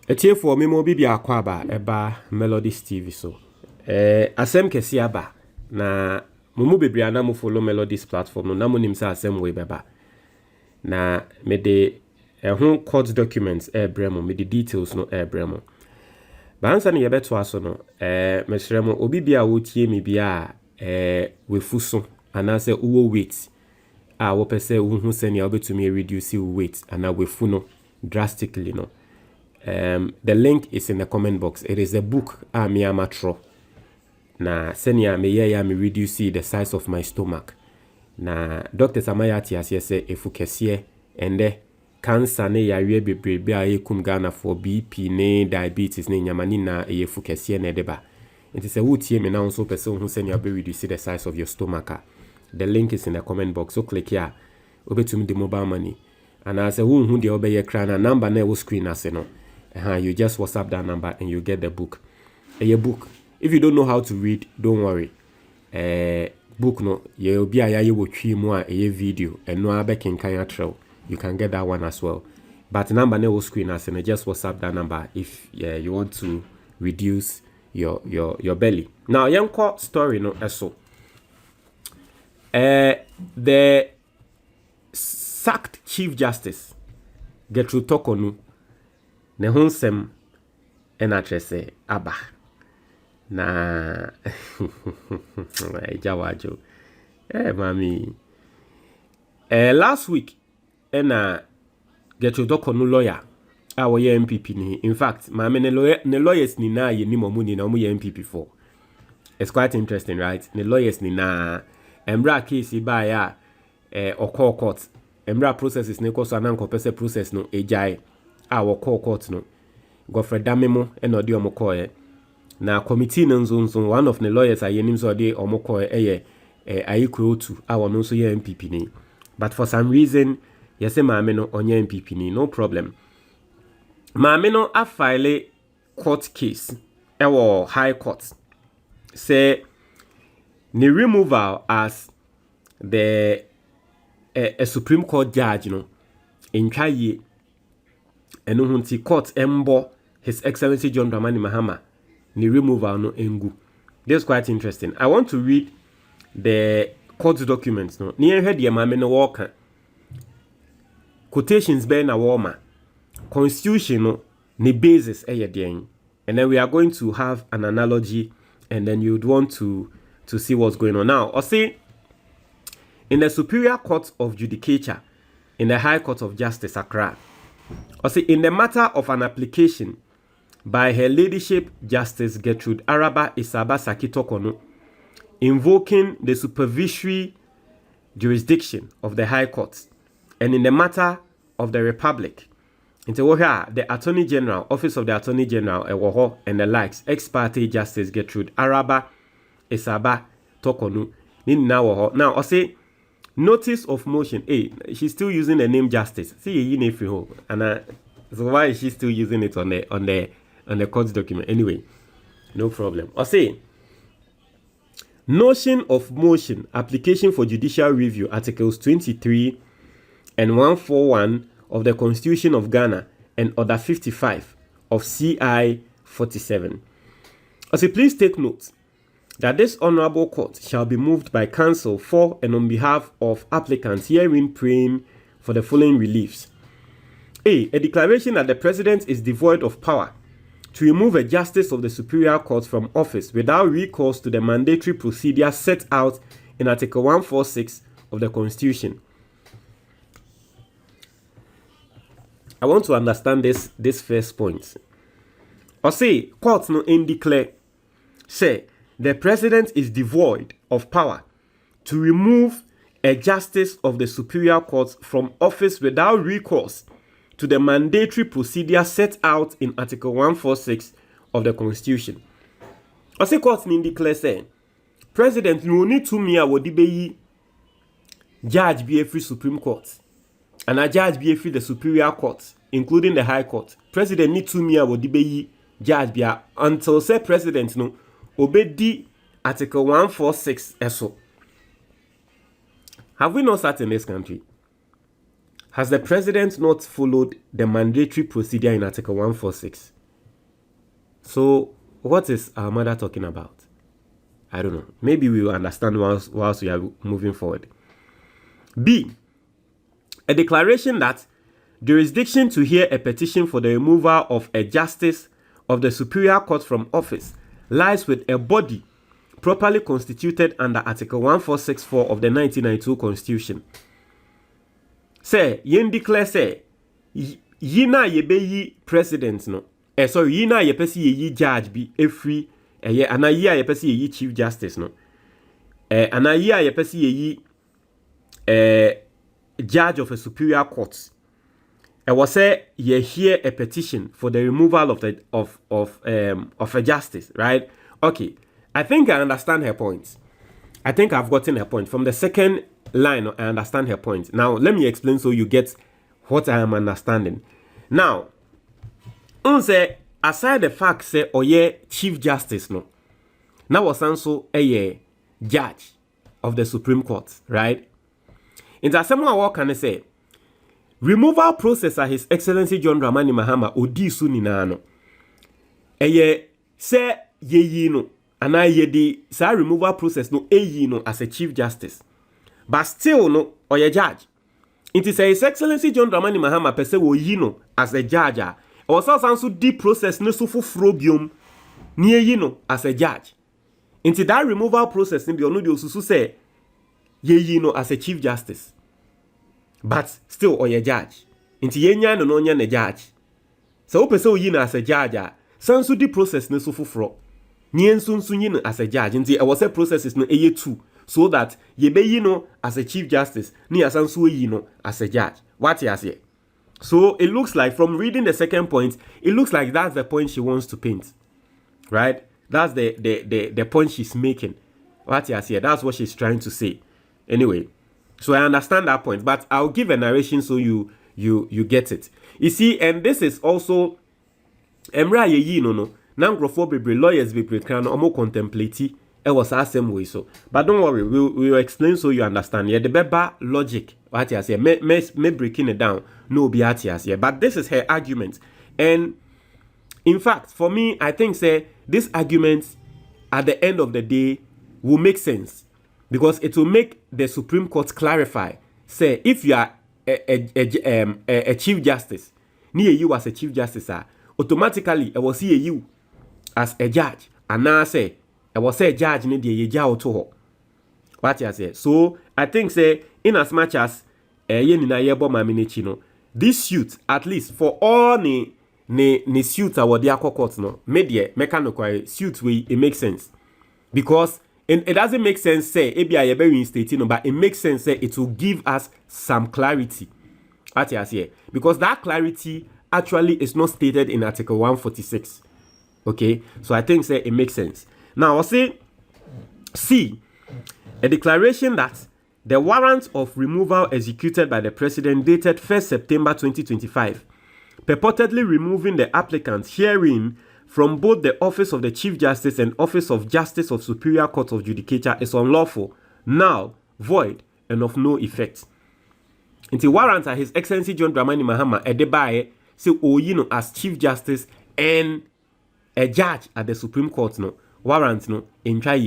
A cheer for me mo bibi akwaba eba Melodies TV so. Asem kesi aba na mumu bebre ana mo follow Melodies platform no na mo nim say asem we beba. Na me de court documents bremo me de details no bremo. Ba ansa ne yebeto aso no me sremo obi bia wo tie me bia we fuso anase uwo weight a wo pese wo hu se ne obetumi reduce weight ana we fu no drastically no. The link is in the comment box. It is a book Mahama tro. Na senia me ya me reduce the size of my stomach. Na Dr. Samayati as say efu kese ende cancer ne yawe bebrebe a yekum Ghana for BP ne diabetes ne nyamani na efu kese ne deba. It is a wotie me now so person who senia be reduce the size of your stomach. The link is in the comment box. So click here. Obetumi the mobile money. And as a who the obey crana number ne wo screen as no. You just WhatsApp that number and you get the book. A book. If you don't know how to read, don't worry. Book no, you'll be a video and no abe can trail. You can get that one as well. But number no screen as and just WhatsApp that number if you want to reduce your belly. Now, young court story no so. The sacked Chief Justice Gertrude Torkornoo ne honsem enatrese aba na jawajo mami last week Gertrude Torkornoo lawyer our MPP ni in fact mami ne lawyers ni na ye ni momuni na omu MPP for. It's quite interesting, right? Ne lawyers ni na embra case ba ya okọ court embra processes ne ko so ananko pese process no ejai our court no Godfrey Damemo and odi omokoe na committee nzo one of the lawyers ayenim so odi omokoe ayikro to our no so ye MPP ni, but for some reason yese maame no onye MPP ni, no problem. Maame no a file court case ewo high court say ni removal as the a Supreme Court judge no in Chaye and hunti court embo His Excellency John Dramani Mahama ni removal no engu. This is quite interesting. I want to read the court documents no. Ni head ye mame no walker. Quotations be na warma. Constitution no ni basis den. And then we are going to have an analogy and then you'd want to see what's going on now. Or say in the Superior Court of Judicature in the High Court of Justice Accra. Or say in the matter of an application by Her Ladyship Justice Gertrude Araba Isaba Saki Torkornoo invoking the supervisory jurisdiction of the High Court and in the matter of the Republic. Into the Attorney General, Office of the Attorney General, and the likes, ex parte Justice Gertrude Araba Isaba Torkornoo. Now, I say notice of motion. Hey, she's still using the name Justice. See, you and so why is she still using it on the court document? Anyway, no problem. I say notion of motion, application for judicial review, articles 23 and 141 of the Constitution of Ghana and order 55 of CI 47. I say please take note that this honorable court shall be moved by counsel for and on behalf of applicants herein praying for the following reliefs. A declaration that the president is devoid of power to remove a justice of the Superior Court from office without recourse to the mandatory procedure set out in Article 146 of the Constitution. I want to understand this first point. Or say, court no declare, say, the president is devoid of power to remove a justice of the Superior Court from office without recourse to the mandatory procedure set out in Article 146 of the Constitution. I say court in declare say, President no need to me awodibeyi judge be free Supreme Court and a judge be free the Superior Court, including the High Court. President need to me awodibeyi judge be until say President no obedi Article 146 eso. Have we not sat in this country? has the president not followed the mandatory procedure in Article 146? So, what is our mother talking about? I don't know. Maybe we will understand whilst we are moving forward. B, a declaration that jurisdiction to hear a petition for the removal of a justice of the Superior Court from office lies with a body properly constituted under Article 1464 of the 1992 Constitution. Say, yen declare say, yina yebeyi president no. Sorry, yina yepesi yeyi judge bi free. Anaya yepesi yeyi chief justice no. Anaya yepesi yeyi judge of a superior court. Was say ye hear a petition for the removal of a justice, right? Okay, I think I understand her point. I think I've gotten her point. From the second line, I understand her point. Now, let me explain so you get what I am understanding. Now, say aside the fact say oye chief justice no, now was also a judge of the Supreme Court, right? In that same way, what can I say? Removal process at His Excellency John Dramani Mahama odi su nyina no. Say ye no, and I the removal process no no as a chief justice. But still no or a judge. It is His Excellency John Dramani Mahama per se wo no as a judge. Or also deep process no so frobium near no as a judge. Into that removal process in the only susu say ye no as a chief justice. But still or a judge. Into yenya no nya ne judge. So per se wo as a judge. Sansu deep process no so fro. Nien sun as a judge. Into I was a process is no too. So that ye be as a chief justice, ni asansu as a judge. What you say? So it looks like from reading the second point, it looks like that's the point she wants to paint, right? That's the point she's making. What you say? That's what she's trying to say. Anyway, so I understand that point, but I'll give a narration so you get it. You see, and this is also emra ye no. Nangrofo bebre lawyers bebre kan omo contemplate. It was the same way so. But don't worry, we'll explain so you understand. Yeah, the beba logic, what you say, me breaking it down, no be at yeah. But this is her argument. And in fact, for me, I think say this argument at the end of the day will make sense. Because it will make the Supreme Court clarify. Say, if you are a chief justice, near you as a chief justice, automatically I will see you as a judge. And now say, I was say judge ne de yeja to ho. What you say? So I think say in as much as ye ni na yebo maminichi no, this suit at least for all ni suits our dia court no, media mechanical suit way it makes sense. Because it doesn't make sense say ebi aye be reinstating no, but it makes sense say it will give us some clarity. What you say? Because that clarity actually is not stated in Article 146. Okay? So I think say it makes sense. Now, I'll say C, a declaration that the warrant of removal executed by the president dated 1st September 2025, purportedly removing the applicant herein from both the office of the Chief Justice and office of Justice of Superior Court of Judicature is unlawful, null, void, and of no effect. In the warrant His Excellency John Dramani Mahama Edebaye say Oyino as Chief Justice and a judge at the Supreme Court no. Warrant no in try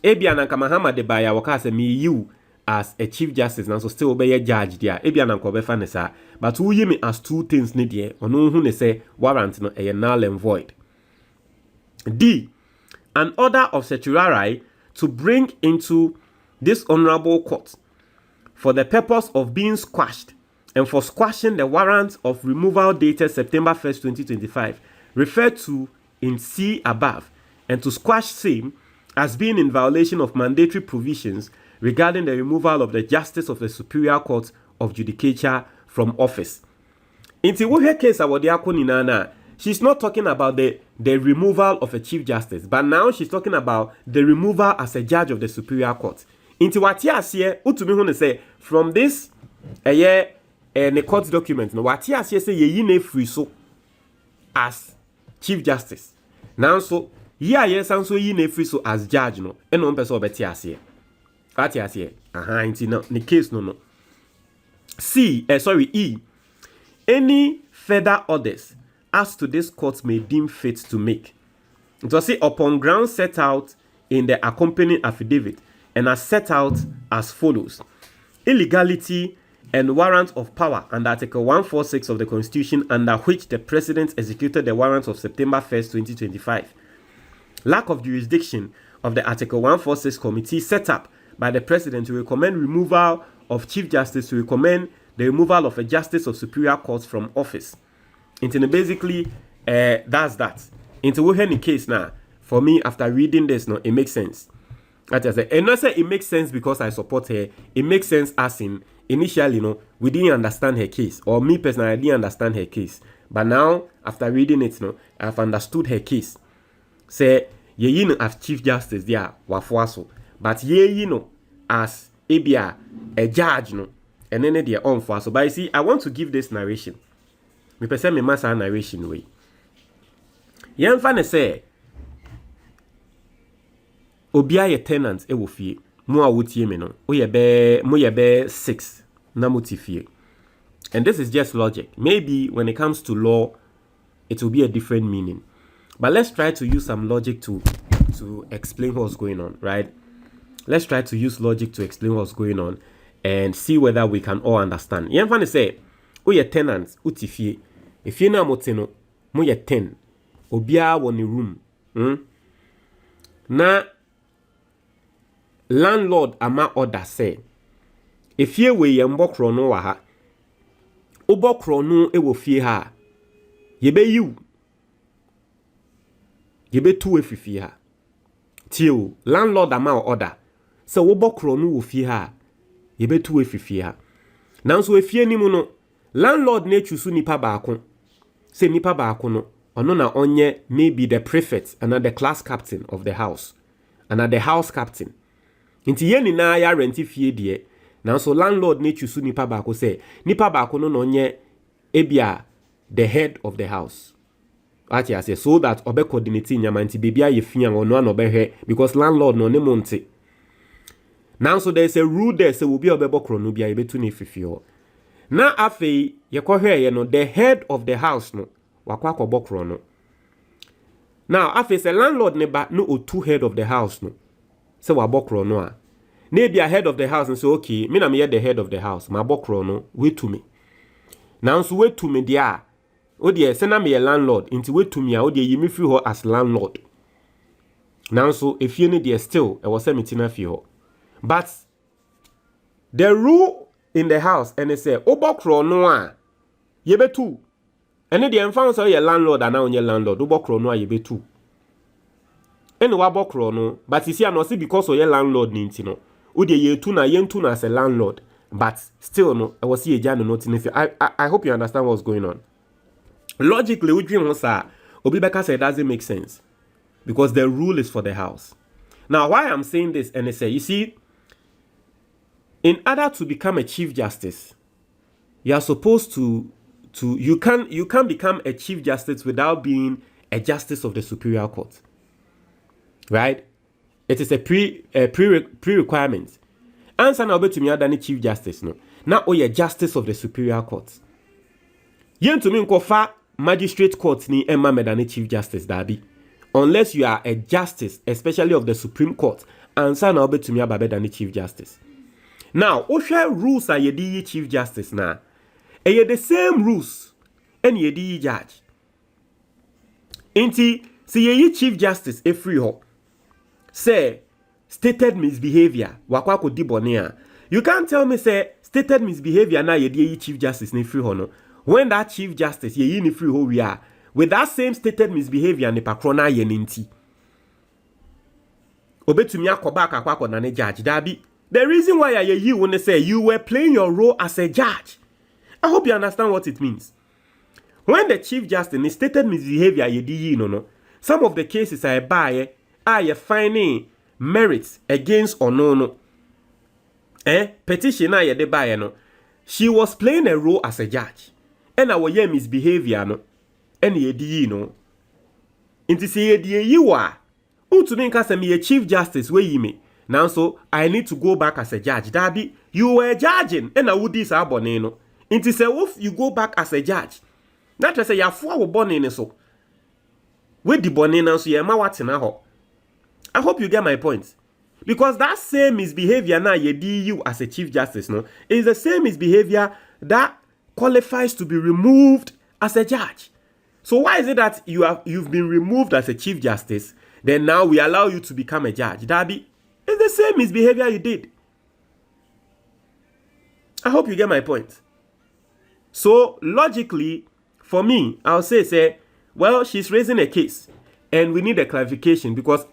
Ebia na Mahama de baya waka say me you as a chief justice now so still be a judge there. Ebia na ko be fa ne sa but who me as two things ne there ono hu ne say warrant no e null and void. D, an order of certiorari to bring into this honorable court for the purpose of being squashed and for squashing the warrant of removal dated September 1st 2025 referred to in C above, and to squash same as being in violation of mandatory provisions regarding the removal of the Justice of the Superior Court of Judicature from office. In the case of she's not talking about the removal of a Chief Justice, but now she's talking about the removal as a judge of the Superior Court. Into what you say, say from this the court document, no what you say ye free so as Chief Justice. Now so yes, and so ye ne free so as judge no, and no person beti ase. What you say? Inti no, the case no. E. Any further orders as to this court may deem fit to make. It was say upon grounds set out in the accompanying affidavit and as set out as follows. Illegality and warrant of power under Article 146 of the Constitution, under which the President executed the warrant of September 1st, 2025. Lack of jurisdiction of the Article 146 committee set up by the President to recommend removal of Chief Justice, to recommend the removal of a Justice of Superior Court from office. Basically, that's that. Into any case now, for me, after reading this, no, it makes sense. And not say it makes sense because I support her. It makes sense as in, initially, we didn't understand her case. Or me personally, I didn't understand her case. But now, after reading it, I've understood her case. Say, ye as Chief Justice there, wafuaso. But ye as a judge, and then they're on for. So, but you see, I want to give this narration. Me person me masa narration way. Yan fa ne say obi aye tenant e wo fie. Mo a wotie me no. Mo ye be 6 na mo ti fie. And this is just logic. Maybe when it comes to law, it will be a different meaning. But let's try to use some logic to explain what's going on, right? Let's try to use logic to explain what's going on and see whether we can all understand. Yan fa ne say o ye tenant uti fie. If you na mote no, mo ye 10. Obia won the room. Na landlord ama order say, if ye we ye mbokro wa ha, obokro no e wo fie ha, ye be you. Ye be two fie ha. Tio, landlord ama order. So obokro no wo fie ha, ye be two fie ha. Nanso efie ni mu no, landlord ne chusu nipa baako. Say nipa baako no, ono na onye maybe the prefect and the class captain of the house and the house captain. Inti ye ni na ya renti fie die. Now so landlord ne chusu nipa baako say nipa baako no onye ebia the head of the house. Ati I say so that obe coordinate nyama nti bebia ye fia ono an obe he because landlord no ne monte. Now so there is a rule there say obi obe bokro no bia ye betu ne fifio. Na afei ye kohwe ye no the head of the house no wakwa kobokro no. Now afei say landlord ne ba no otu head of the house no. Se wabokro no a. Na be head of the house and say okay, me na me the head of the house, ma bokro no wait to me. Now so wait to me dia. O de se na me ye landlord, inti wait to me a o de yi me free ho as landlord. Now so if you need there still e was say me tina fi ho. But the rule in the house and they say obokro no a ye betu ene de emfa so ye landlord ana onye landlord obokro no a ye betu ene wa bokro no but you see no see because of ye landlord ni ntino o de ye tu na ye ntu na as a landlord but still no I was see eja no nothing. I hope you understand what's going on. Logically we dream sa obi beka say it doesn't make sense because the rule is for the house. Now why I'm saying this and they say you see, in order to become a chief justice, you are supposed to you can become a chief justice without being a justice of the superior court, right? It is a pre-requirement. Answer now to me than chief justice no. Now you're justice of the superior court. Yen to me nkofa magistrate court ni emma medani chief justice dabi, unless you are a justice, especially of the Supreme Court. Answer now to me about than chief justice. Now, Osha rules are ye chief justice na. And ye the same rules and ye judge. Inti, see ye chief justice a free ho. Say, stated misbehavior, wakwako dibonea. You can't tell me say, stated misbehavior na ye chief justice ni free ho no. When that chief justice ye ni free ho we are, with that same stated misbehavior ni pakrona ye ninti. Obetumi akoba akakwako na ne judge dabi. The reason why you want to say you were playing your role as a judge. I hope you understand what it means. When the chief justice stated misbehavior, some of the cases are finding merits against or no. Petition she was playing a role as a judge. And our year misbehavior no. And ye no. Into say ye you are. To me, a chief justice where you me. Now, so I need to go back as a judge. Dabi, you were judging, and I would this abonino. It is a wolf, you go back as a judge. Not to say you're for bonine so. With the bonina, so you're my what's in a hole. I hope you get my point. Because that same misbehavior now you do you as a Chief Justice, no, is the same misbehavior that qualifies to be removed as a judge. So why is it that you've been removed as a Chief Justice, then now we allow you to become a judge? Dabi, it's the same misbehavior you did. I hope you get my point. So logically, for me, I'll say, well, she's raising a case, and we need a clarification because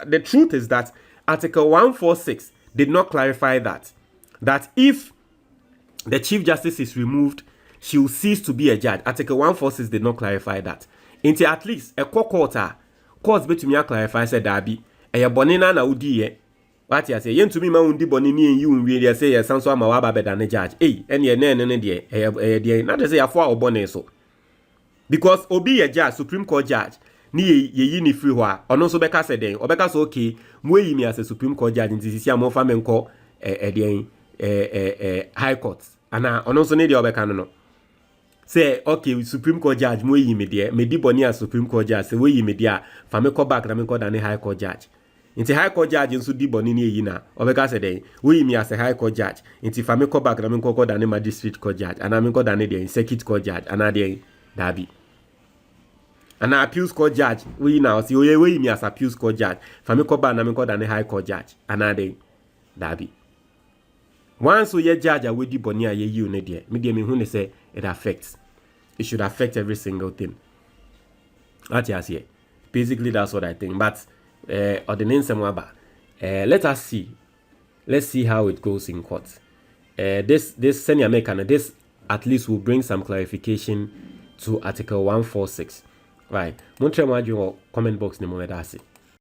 the truth is that Article 146 did not clarify that if the Chief Justice is removed, she will cease to be a judge. Article 146 did not clarify that. Into at least a court between clarify said Dabi, a bonina na udi what you say, yen to me, my undi bonini, and you really say, a sounds so my better than a judge. And ye dear, not to say a 4 or boneso. Because obi a judge, Supreme Court judge, ni ye yini free wa, or no so beka said, or beka so okay, mwe me as a Supreme Court judge, and this is more famine call High Court. And I also need your beka no. Say, okay, Supreme Court judge, mwe yi me dear, me di boni as Supreme Court judge, say, we yi me dear, fame call back, and call than a High Court judge. Into High Court judge and so di boni ni yina, or beka said, we me as a High Court judge, into fame call back, and call than a Magistrate Court judge, and I'm called than a Circuit Court judge, and I dare Dabi. And an appeals court judge, we now see we me as appeals court judge. Fame call back, and I'm called than a High Court judge, and I dare Dabi. Once we judge a with the bonia ye you ne dear, me who say it affects. It should affect every single thing. That's here. Basically, that's what I think. But let us see. Let's see how it goes in court. This senior mechanic, this at least will bring some clarification to Article 146. Right. Montre mo adwo comment box ni mo medase.